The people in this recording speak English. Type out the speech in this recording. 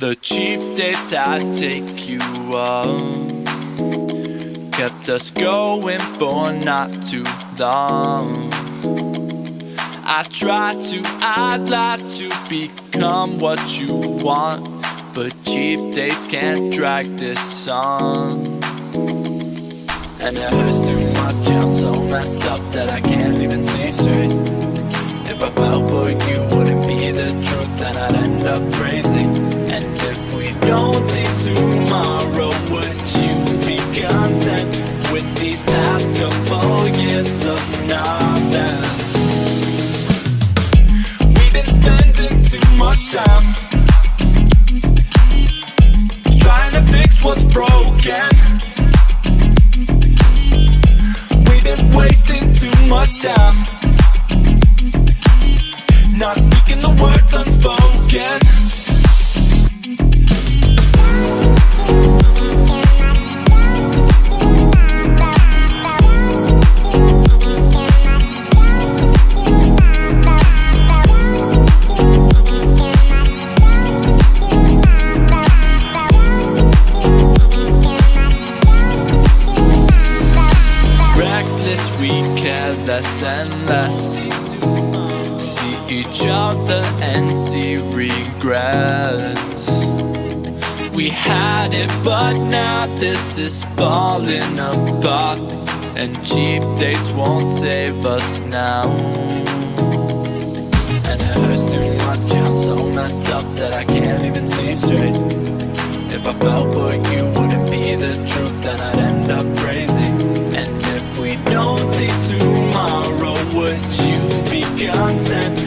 The cheap dates I'd take you up kept us going for not too long. I'd like to become what you want, but cheap dates can't drag this on. And it hurts too much, I'm so messed up that I can't even see straight. If I fell for you, wouldn't be the truth, then I'd end up crazy. And if we don't see tomorrow, would you be content with these past couple years of nothing? We've been spending too much time trying to fix what's broken. We've been wasting too much time not speaking the words unspoken. Reckless, we care less and less. Each other and see regrets. We had it, but now this is falling apart, and cheap dates won't save us now. And it hurts too much, I'm so messed up that I can't even see straight. If I fell for you, wouldn't be the truth, then I'd end up crazy. And if we don't see tomorrow, would you be content